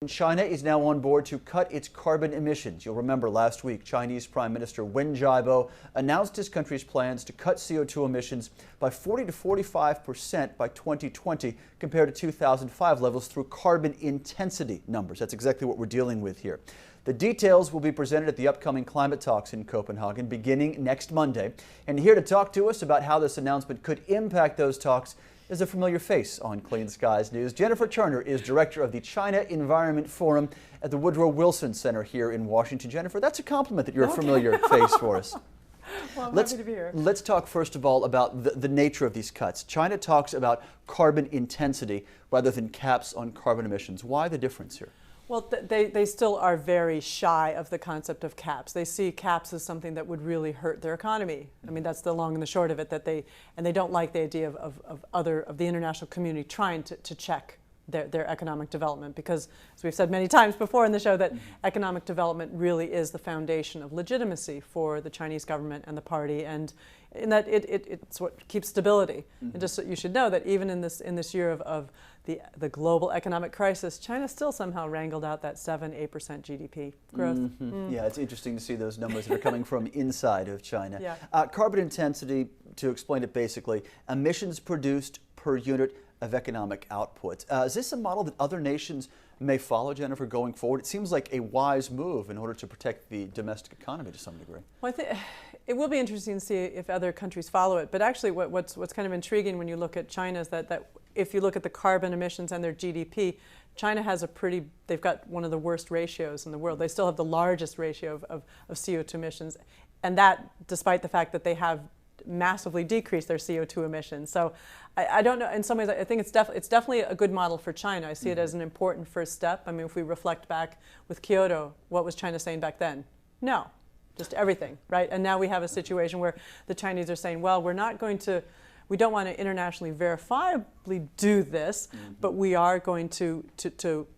China is now on board to cut its carbon emissions. You'll remember last week, Chinese Prime Minister Wen Jiabo announced his country's plans to cut CO2 emissions by 40 to 45% by 2020 compared to 2005 levels through carbon intensity numbers. That's exactly what we're dealing with here. The details will be presented at the upcoming climate talks in Copenhagen beginning next Monday. And here to talk to us about how this announcement could impact those talks is a familiar face on Clean Skies News. Jennifer Turner is director of the China Environment Forum at the Woodrow Wilson Center here in Washington. Jennifer, that's a compliment that you're a familiar face for us. Well, I'm happy to be here. Let's talk first of all about the nature of these cuts. China talks about carbon intensity rather than caps on carbon emissions. Why the difference here? Well, they still are very shy of the concept of caps. They see caps as something that would really hurt their economy. I mean, that's the long and the short of it, that they don't like the idea of the international community trying to check their economic development, because, as we've said many times before in the show, that economic development really is the foundation of legitimacy for the Chinese government and the party, and in that it's what keeps stability. And just so you should know that even in this year of the global economic crisis, China still somehow wrangled out that 7-8% GDP growth. Yeah, it's interesting to see those numbers that are coming from inside of China. Yeah. Carbon intensity, to explain it basically, emissions produced per unit of economic output. Is this a model that other nations may follow, Jennifer, going forward? It seems like a wise move in order to protect the domestic economy to some degree. Well, I think it will be interesting to see if other countries follow it. But actually, what's kind of intriguing when you look at China is that if you look at the carbon emissions and their GDP, China has they've got one of the worst ratios in the world. They still have the largest ratio of CO2 emissions, and that despite the fact that they have massively decreased their CO2 emissions. So I don't know, in some ways I think it's definitely a good model for China. I see it as an important first step. I mean, if we reflect back with Kyoto, what was China saying back then? No, just everything, right? And now we have a situation where the Chinese are saying, well, we don't want to internationally verifiably do this, but we are going to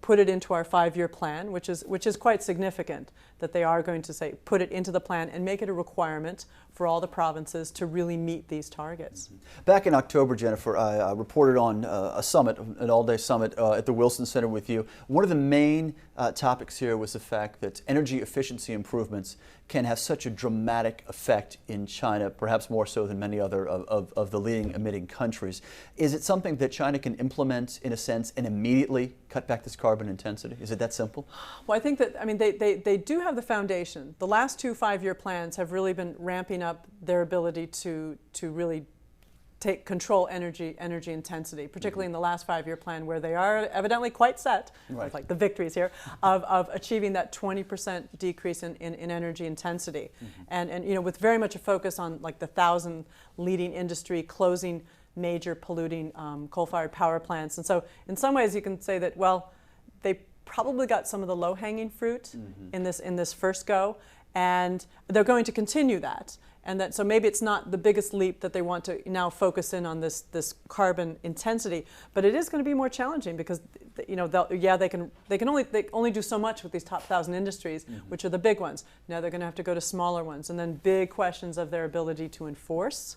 put it into our 5-year plan, which is quite significant, that they are going to say, put it into the plan and make it a requirement for all the provinces to really meet these targets. Back in October, Jennifer, I reported on a summit, an all-day summit at the Wilson Center with you. One of the main topics here was the fact that energy efficiency improvements can have such a dramatic effect in China, perhaps more so than many other of the leading emitting countries. Is it something that China can implement in a sense and immediately cut back this carbon intensity? Is it that simple? Well, I think that, I mean, they do have the foundation. The last 2 5-year plans have really been ramping up their ability to really control energy intensity, particularly in the last 5-year plan, where they are evidently quite set, right, like the victories here, of achieving that 20% decrease in energy intensity. And you know, with very much a focus on like the 1,000 leading industry closing major polluting coal-fired power plants. And so in some ways you can say that, well, they probably got some of the low-hanging fruit in this first go, and they're going to continue that. And that, so maybe it's not the biggest leap that they want to now focus in on this carbon intensity, but it is going to be more challenging because, you know, they only do so much with these top 1,000 industries, which are the big ones. Now they're going to have to go to smaller ones, and then big questions of their ability to enforce,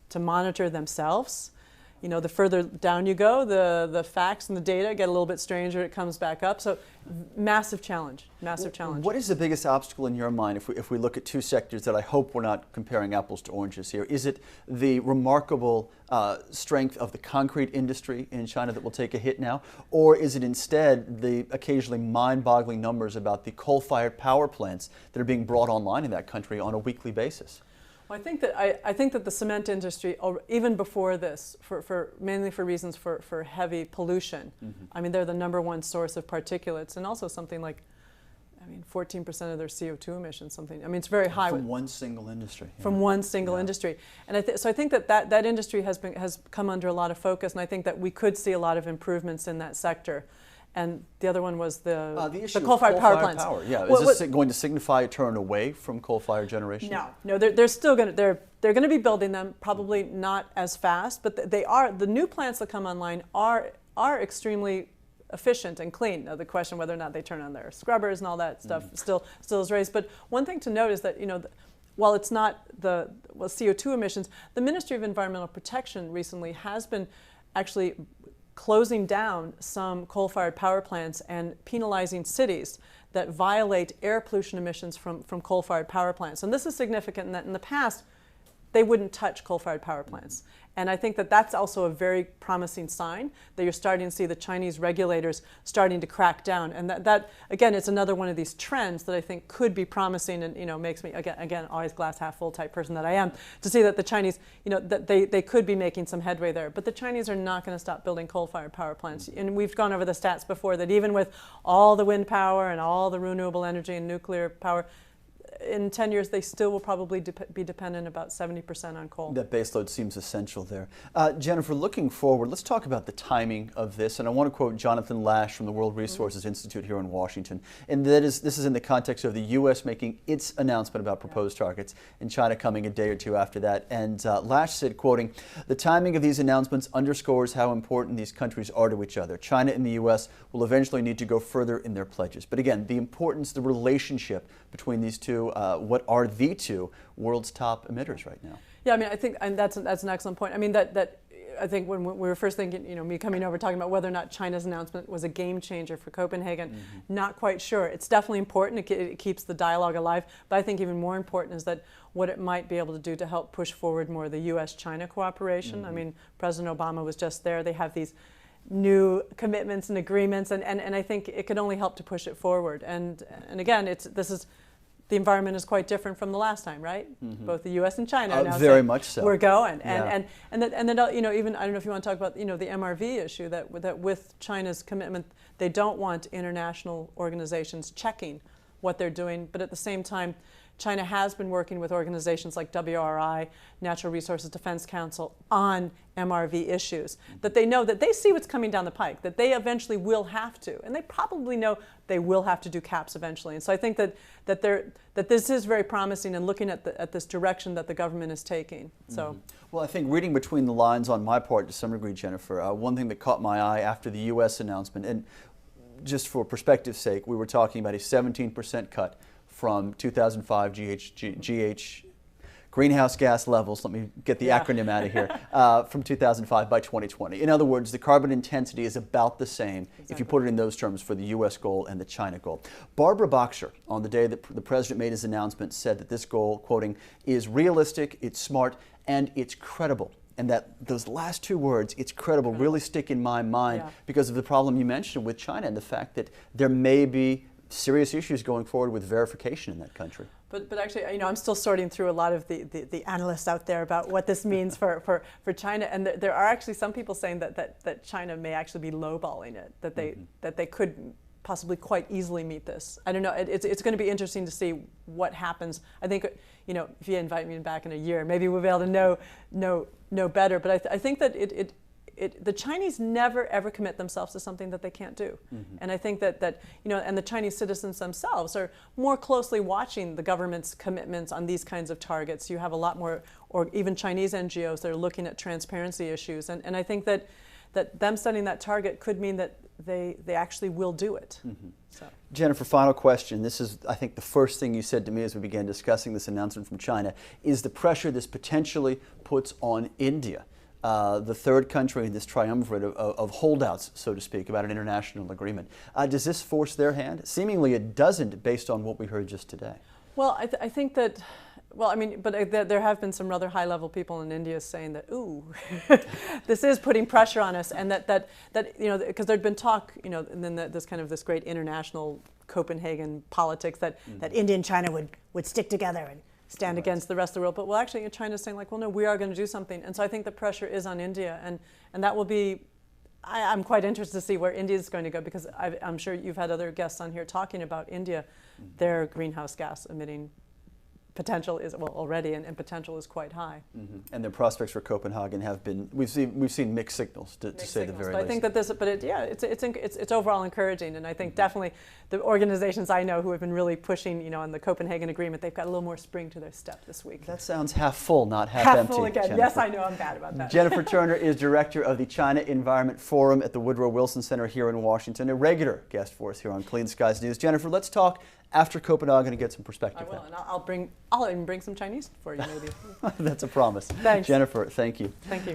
to monitor themselves. You know, the further down you go, the facts and the data get a little bit stranger. It comes back up. So massive challenge, massive challenge. What is the biggest obstacle in your mind if we look at 2 sectors that I hope we're not comparing apples to oranges here? Is it the remarkable strength of the concrete industry in China that will take a hit now? Or is it instead the occasionally mind-boggling numbers about the coal-fired power plants that are being brought online in that country on a weekly basis? Well, I think that the cement industry, even before this, mainly for reasons for heavy pollution, I mean, they're the #1 source of particulates, and also something like, I mean, 14% of their CO2 emissions, something. I mean, it's very high. From one single industry. From one single industry. And so I think that industry has come under a lot of focus, and I think that we could see a lot of improvements in that sector. And the other one was the coal-fired power plants. Yeah, is this going to signify a turn away from coal-fired generation? No, they're still going to they're going to be building them, probably not as fast, but the new plants that come online are extremely efficient and clean. Now the question whether or not they turn on their scrubbers and all that stuff still is raised. But one thing to note is that, you know, while it's not CO2 emissions, the Ministry of Environmental Protection recently has been actually closing down some coal-fired power plants and penalizing cities that violate air pollution emissions from coal-fired power plants. And this is significant in that in the past, they wouldn't touch coal-fired power plants. And I think that that's also a very promising sign that you're starting to see the Chinese regulators starting to crack down. And that again, it's another one of these trends that I think could be promising and, makes me, again, always glass half full type person that I am, to see that the Chinese, that they could be making some headway there. But the Chinese are not going to stop building coal-fired power plants. And we've gone over the stats before that even with all the wind power and all the renewable energy and nuclear power, in 10 years, they still will probably be dependent about 70% on coal. That baseload seems essential there. Jennifer, looking forward, let's talk about the timing of this. And I want to quote Jonathan Lash from the World Resources Institute here in Washington. And this is in the context of the U.S. making its announcement about proposed targets and China coming a day or two after that. And Lash said, quoting, "The timing of these announcements underscores how important these countries are to each other. China and the U.S. will eventually need to go further in their pledges." But again, the importance, the relationship between these two, what are the two world's top emitters right now? Yeah, I mean, I think, and that's an excellent point. I mean, that I think when we were first thinking, me coming over talking about whether or not China's announcement was a game changer for Copenhagen, not quite sure. It's definitely important. It keeps the dialogue alive. But I think even more important is that what it might be able to do to help push forward more of the U.S.-China cooperation. I mean, President Obama was just there. They have these new commitments and agreements, and I think it could only help to push it forward. And again, the environment is quite different from the last time, right? Both the U.S. and China are now very much so. We're going, and then even I don't know if you want to talk about the MRV issue that with China's commitment, they don't want international organizations checking what they're doing, but at the same time, China has been working with organizations like WRI, Natural Resources Defense Council, on MRV issues, that they know that they see what's coming down the pike, that they eventually will have to, and they probably know they will have to do caps eventually. And so I think that this is very promising and looking at this direction that the government is taking. So. Well, I think reading between the lines on my part to some degree, Jennifer, one thing that caught my eye after the U.S. announcement, and just for perspective's sake, we were talking about a 17% cut from 2005 GH greenhouse gas levels, let me get the acronym out of here, from 2005 by 2020. In other words, the carbon intensity is about the same if you put it in those terms for the U.S. goal and the China goal. Barbara Boxer, on the day that the president made his announcement, said that this goal, quoting, is realistic, it's smart, and it's credible. And that those last two words, it's credible, really stick in my mind because of the problem you mentioned with China and the fact that there may be serious issues going forward with verification in that country. But actually, I'm still sorting through a lot of the analysts out there about what this means for China, and there are actually some people saying that China may actually be lowballing it, that they could possibly quite easily meet this. I don't know. It's going to be interesting to see what happens. I think if you invite me back in a year, maybe we'll be able to know better. But I think that the Chinese never ever commit themselves to something that they can't do, and I think that and the Chinese citizens themselves are more closely watching the government's commitments on these kinds of targets. You have a lot more, or even Chinese NGOs that are looking at transparency issues, and I think that them setting that target could mean that they actually will do it. So. Jennifer, final question. This is, I think, the first thing you said to me as we began discussing this announcement from China, is the pressure this potentially puts on India. The third country in this triumvirate of holdouts, so to speak, about an international agreement. Does this force their hand? Seemingly it doesn't, based on what we heard just today. Well, I think that, well, I mean, but there have been some rather high-level people in India saying that, ooh, this is putting pressure on us, and that because there'd been talk, and then this great international Copenhagen politics that India and China would stick together and stand against the rest of the world. But well, actually, China's saying like, well, no, we are going to do something. And so I think the pressure is on India, and that will be, I'm quite interested to see where India is going to go, because I'm sure you've had other guests on here talking about India. Their greenhouse gas emitting potential is, well, already, and potential is quite high. And the prospects for Copenhagen have been, we've seen mixed signals, to say the very least. I think that it's overall encouraging, and I think definitely the organizations I know who have been really pushing, on the Copenhagen Agreement, they've got a little more spring to their step this week. That sounds half full, not half empty. Full again. Jennifer. Yes, I know, I'm bad about that. Jennifer Turner is director of the China Environment Forum at the Woodrow Wilson Center here in Washington, a regular guest for us here on Clean Skies News. Jennifer, let's talk after Copenhagen and get some perspective. I will, and I'll even bring some Chinese for you, maybe. That's a promise. Thanks. Jennifer, thank you. Thank you.